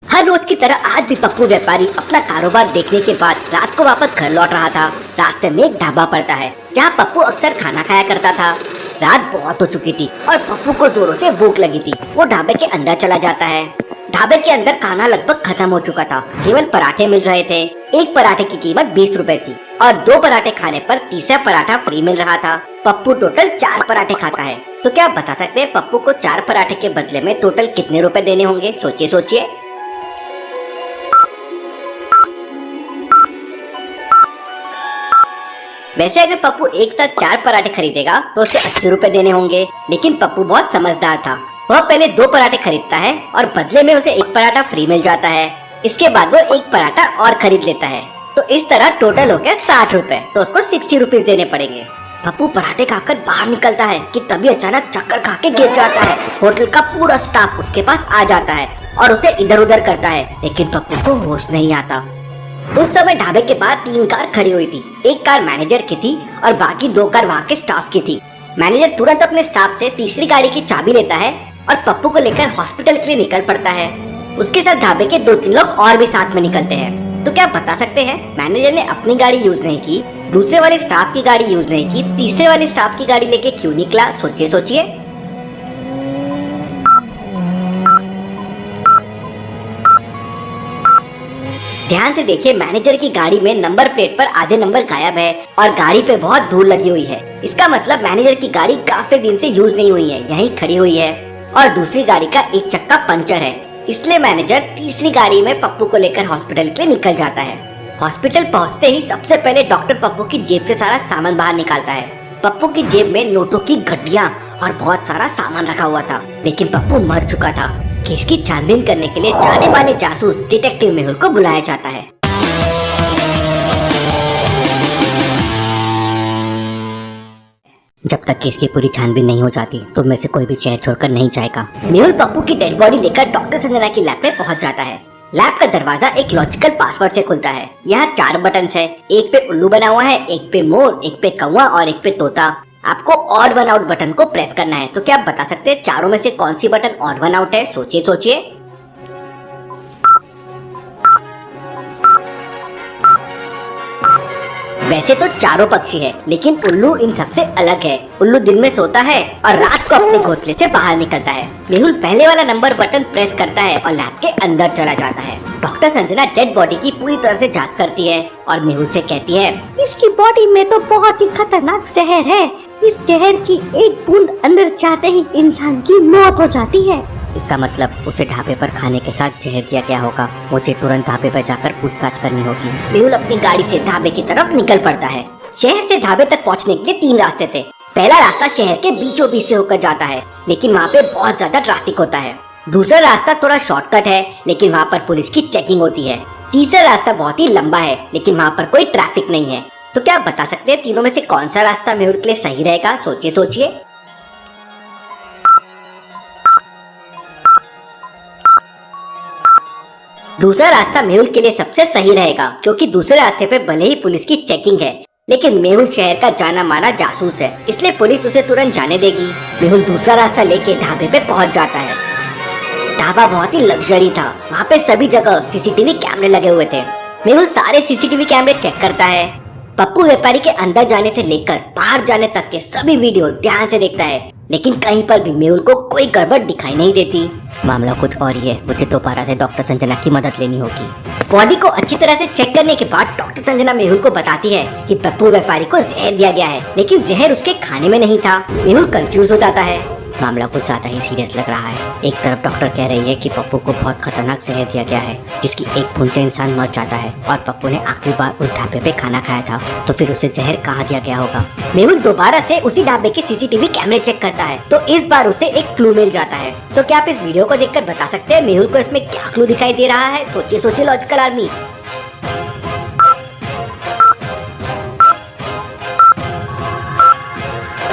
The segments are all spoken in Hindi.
हर रोज की तरह आज भी पप्पू व्यापारी अपना कारोबार देखने के बाद रात को वापस घर लौट रहा था। रास्ते में एक ढाबा पड़ता है जहाँ पप्पू अक्सर खाना खाया करता था। रात बहुत हो चुकी थी और पप्पू को जोरों से भूख लगी थी। वो ढाबे के अंदर चला जाता है। ढाबे के अंदर खाना लगभग खत्म हो चुका था, केवल पराठे मिल रहे थे। एक पराठे की कीमत 20 रुपए थी और 2 पराठे खाने पर तीसरा पराठा फ्री मिल रहा था। पप्पू टोटल 4 पराठे खाता है। तो क्या आप बता सकते हैं पप्पू को 4 पराठे के बदले में टोटल कितने रुपए देने होंगे? सोचिए सोचिए। वैसे अगर पप्पू एक साथ 4 पराठे खरीदेगा तो उसे 80 रुपए देने होंगे, लेकिन पप्पू बहुत समझदार था। वह पहले 2 पराठे खरीदता है और बदले में उसे 1 पराठा फ्री मिल जाता है। इसके बाद वो 1 पराठा और खरीद लेता है। तो इस तरह टोटल हो गया 60 रुपए। तो उसको 60 रुपीज देने पड़ेंगे। पप्पू पराठे खाकर बाहर निकलता है कि तभी अचानक चक्कर खा के गिर जाता है। होटल का पूरा स्टाफ उसके पास आ जाता है और उसे इधर उधर करता है, लेकिन पप्पू को होश नहीं आता। उस समय ढाबे के बाहर 3 कार खड़ी हुई थी। एक कार मैनेजर की थी और बाकी 2 कार वहाँ के स्टाफ की थी। मैनेजर तुरंत अपने स्टाफ से तीसरी गाड़ी की चाबी लेता है और पप्पू को लेकर हॉस्पिटल के लिए निकल पड़ता है। उसके साथ ढाबे के 2-3 लोग और भी साथ में निकलते हैं। तो क्या आप बता सकते हैं मैनेजर ने अपनी गाड़ी यूज नहीं की, दूसरे वाले स्टाफ की गाड़ी यूज नहीं की, तीसरे वाले स्टाफ की गाड़ी लेके क्यों निकला? सोचिए सोचिए। ध्यान से देखिए, मैनेजर की गाड़ी में नंबर प्लेट पर आधे नंबर गायब है और गाड़ी पे बहुत धूल लगी हुई है। इसका मतलब मैनेजर की गाड़ी काफी दिन से यूज नहीं हुई है, यहीं खड़ी हुई है। और दूसरी गाड़ी का एक चक्का पंचर है, इसलिए मैनेजर तीसरी गाड़ी में पप्पू को लेकर हॉस्पिटल के लिए निकल जाता है। हॉस्पिटल पहुंचते ही सबसे पहले डॉक्टर पप्पू की जेब से सारा सामान बाहर निकालता है। पप्पू की जेब में नोटों की गड्डियां और बहुत सारा सामान रखा हुआ था, लेकिन पप्पू मर चुका था। केस की छानबीन करने के लिए जाने माने जासूस डिटेक्टिव मेहुल को बुलाया जाता है। जब तक केस की पूरी छानबीन नहीं हो जाती तो में से कोई भी शहर छोड़कर नहीं जाएगा। मेहुल पप्पू की डेड बॉडी लेकर डॉक्टर संजना की लैब में पहुंच जाता है। लैब का दरवाजा एक लॉजिकल पासवर्ड से खुलता है। यहाँ 4 बटन है। एक पे उल्लू बना हुआ है, एक पे मोर, एक पे कौवा और एक पे तोता। आपको ऑड वन आउट बटन को प्रेस करना है। तो क्या आप बता सकते हैं चारों में से कौन सी बटन ऑड वन आउट है? सोचिए सोचिए। वैसे तो चारों पक्षी है, लेकिन उल्लू इन सबसे अलग है। उल्लू दिन में सोता है और रात को अपने घोंसले से बाहर निकलता है। मेहुल पहले वाला नंबर बटन प्रेस करता है और लैब के अंदर चला जाता है। डॉक्टर संजना डेड बॉडी की पूरी तरह से जांच करती है और मेहुल से कहती है, इसकी बॉडी में तो बहुत ही खतरनाक जहर है। इस जहर की एक बूंद अंदर जाते ही इंसान की मौत हो जाती है। इसका मतलब उसे ढाबे पर खाने के साथ जहर दिया गया होगा। मुझे तुरंत ढाबे पर जाकर पूछताछ करनी होगी। मेहुल अपनी गाड़ी से ढाबे की तरफ निकल पड़ता है। शहर से ढाबे तक पहुंचने के लिए 3 रास्ते थे। पहला रास्ता शहर के बीचों बीच से होकर जाता है, लेकिन वहाँ पे बहुत ज्यादा ट्रैफिक होता है। दूसरा रास्ता थोड़ा शॉर्टकट है, लेकिन वहाँ पर पुलिस की चेकिंग होती है। तीसरा रास्ता बहुत ही लंबा है, लेकिन वहाँ पर कोई ट्रैफिक नहीं है। तो क्या आप बता सकते हैं तीनों में से कौन सा रास्ता मेहुल के लिए सही रहेगा? सोचिए सोचिए। दूसरा रास्ता मेहुल के लिए सबसे सही रहेगा, क्योंकि दूसरे रास्ते पे भले ही पुलिस की चेकिंग है, लेकिन मेहुल शहर का जाना माना जासूस है, इसलिए पुलिस उसे तुरंत जाने देगी। मेहुल दूसरा रास्ता लेके ढाबे पे पहुंच जाता है। ढाबा बहुत ही लग्जरी था। वहाँ पे सभी जगह सीसीटीवी कैमरे लगे हुए थे। मेहुल सारे सीसीटीवी कैमरे चेक करता है। पप्पू व्यापारी के अंदर जाने से लेकर बाहर जाने तक के सभी वीडियो ध्यान से देखता है, लेकिन कहीं पर भी मेहुल को कोई गड़बड़ दिखाई नहीं देती। मामला कुछ और ही है। मुझे दोबारा से डॉक्टर संजना की मदद लेनी होगी। बॉडी को अच्छी तरह से चेक करने के बाद डॉक्टर संजना मेहुल को बताती है कि पप्पू व्यापारी को जहर दिया गया है, लेकिन जहर उसके खाने में नहीं था। मेहुल कंफ्यूज हो जाता है। मामला कुछ ज्यादा ही सीरियस लग रहा है। एक तरफ डॉक्टर कह रही है कि पप्पू को बहुत खतरनाक जहर दिया गया है, जिसकी एक बूंद से इंसान मर जाता है, और पप्पू ने आखिरी बार उस ढाबे पे खाना खाया था, तो फिर उसे जहर कहाँ दिया गया होगा। मेहुल दोबारा से उसी ढाबे के सीसीटीवी कैमरे चेक करता है, तो इस बार उसे एक क्लू मिल जाता है। तो क्या आप इस वीडियो को देखकर बता सकते हैं मेहुल को इसमें क्या क्लू दिखाई दे रहा है? सोचिए सोचिए लॉजिकल आर्मी।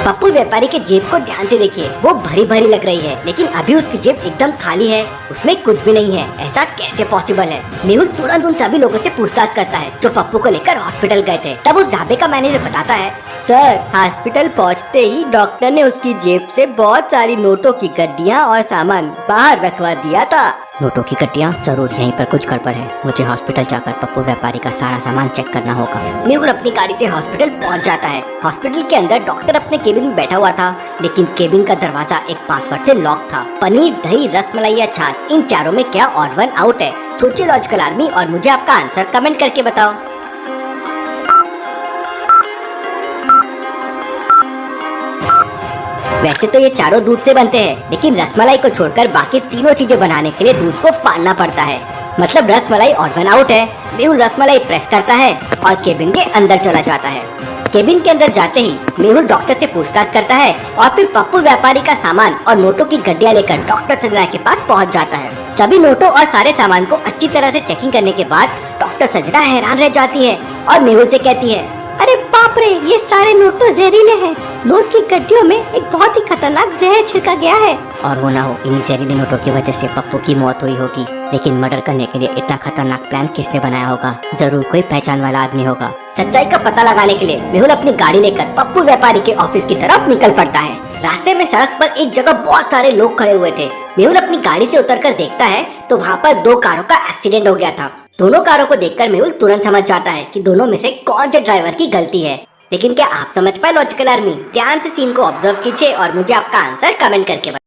पप्पू व्यापारी के जेब को ध्यान से देखिए, वो भरी भरी लग रही है, लेकिन अभी उसकी जेब एकदम खाली है, उसमें कुछ भी नहीं है। ऐसा कैसे पॉसिबल है? मेहुल तुरंत उन सभी लोगों से पूछताछ करता है जो पप्पू को लेकर हॉस्पिटल गए थे। तब उस ढाबे का मैनेजर बताता है, सर हॉस्पिटल पहुंचते ही डॉक्टर ने उसकी जेब से बहुत सारी नोटों की गड्डियां और सामान बाहर रखवा दिया था। नोटों की कट्टियाँ जरूर, यहीं पर कुछ गड़बड़ है। मुझे हॉस्पिटल जाकर पप्पू व्यापारी का सारा सामान चेक करना होगा। मेहुल अपनी गाड़ी से हॉस्पिटल पहुंच जाता है। हॉस्पिटल के अंदर डॉक्टर अपने केबिन में बैठा हुआ था, लेकिन केबिन का दरवाजा एक पासवर्ड से लॉक था। पनीर, दही, रसमलाई या छाछ, इन चारों में क्या ऑड वन आउट है? सोचिए लॉजिकल आर्मी और मुझे आपका आंसर कमेंट करके बताओ। वैसे तो ये चारों दूध से बनते हैं, लेकिन रसमलाई को छोड़कर बाकी तीनों चीजें बनाने के लिए दूध को फाड़ना पड़ता है। मतलब रसमलाई ऑड वन आउट है। मेहुल रसमलाई प्रेस करता है और केबिन के अंदर चला जाता है। केबिन के अंदर जाते ही मेहुल डॉक्टर से पूछताछ करता है और फिर पप्पू व्यापारी का सामान और नोटों की गड्डियां लेकर डॉक्टर सजना के पास पहुंच जाता है। सभी नोटों और सारे सामान को अच्छी तरह से चेकिंग करने के बाद डॉक्टर सजना हैरान रह जाती है और मेहुल से कहती है, अरे बाप रे, ये सारे नोट तो जहरीले हैं। नोट की गड्डियों में एक बहुत ही खतरनाक जहर छिड़का गया है। और वो ना हो, इन्हीं जहरीले नोटों की वजह से पप्पू की मौत हुई होगी। लेकिन मर्डर करने के लिए इतना खतरनाक प्लान किसने बनाया होगा? जरूर कोई पहचान वाला आदमी होगा। सच्चाई का पता लगाने के लिए मेहुल अपनी गाड़ी लेकर पप्पू व्यापारी के ऑफिस की तरफ निकल पड़ता है। रास्ते में सड़क पर एक जगह बहुत सारे लोग खड़े हुए थे। मेहुल अपनी गाड़ी से उतरकर देखता है तो वहाँ पर दो कारों का एक्सीडेंट हो गया था। दोनों कारों को देखकर मेहुल तुरंत समझ जाता है कि दोनों में से कौन से ड्राइवर की गलती है। लेकिन क्या आप समझ पाए लॉजिकल आर्मी? ध्यान से सीन को ऑब्जर्व कीजिए और मुझे आपका आंसर कमेंट करके बताइए।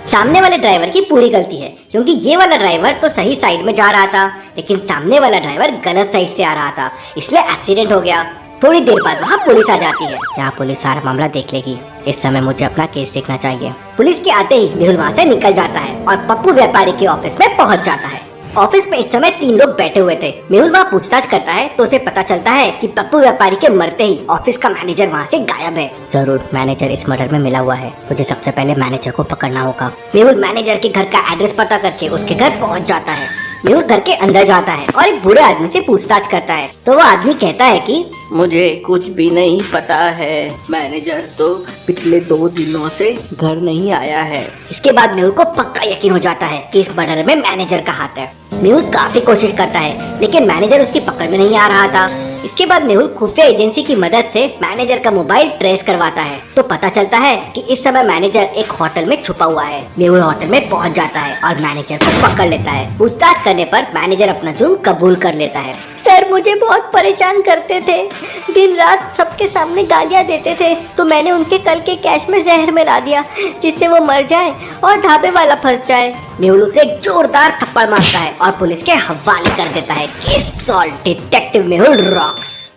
सामने वाले ड्राइवर की पूरी गलती है, क्योंकि ये वाला ड्राइवर तो सही साइड में जा रहा था, लेकिन सामने वाला ड्राइवर गलत साइड से आ रहा था, इसलिए एक्सीडेंट हो गया। थोड़ी देर बाद वहाँ पुलिस आ जाती है। यहाँ पुलिस सारा मामला देख लेगी। इस समय मुझे अपना केस देखना चाहिए। पुलिस के आते ही मेहुल वहाँ से निकल जाता है और पप्पू व्यापारी के ऑफिस में पहुँच जाता है। ऑफिस में इस समय 3 लोग बैठे हुए थे। मेहुल वहाँ पूछताछ करता है तो उसे पता चलता है कि पप्पू व्यापारी के मरते ही ऑफिस का मैनेजर वहाँ से गायब है। जरूर मैनेजर इस मर्डर में मिला हुआ है। मुझे सबसे पहले मैनेजर को पकड़ना होगा। मेहुल मैनेजर के घर का एड्रेस पता करके उसके घर पहुँच जाता है। मेहुल घर के अंदर जाता है और एक बूढ़े आदमी से पूछताछ करता है तो वो आदमी कहता है कि मुझे कुछ भी नहीं पता है। मैनेजर तो पिछले 2 दिनों से घर नहीं आया है। इसके बाद मेहुल को पक्का यकीन हो जाता है कि इस मर्डर में मैनेजर का हाथ है। मेहुल काफी कोशिश करता है, लेकिन मैनेजर उसकी पकड़ में नहीं आ रहा था। इसके बाद मेहुल खुफिया एजेंसी की मदद से मैनेजर का मोबाइल ट्रेस करवाता है तो पता चलता है कि इस समय मैनेजर एक होटल में छुपा हुआ है। मेहुल होटल में पहुंच जाता है और मैनेजर को पकड़ लेता है। पूछताछ करने पर मैनेजर अपना जुर्म कबूल कर लेता है। सर, मुझे बहुत परेशान करते थे, दिन रात सबके सामने गालियां देते थे, तो मैंने उनके कल के कैश में जहर मिला दिया जिससे वो मर जाए और ढाबे वाला फंस जाए। मेहुल उसे एक जोरदार थप्पड़ मारता है और पुलिस के हवाले कर देता है। Case solve, detective Mehul rocks.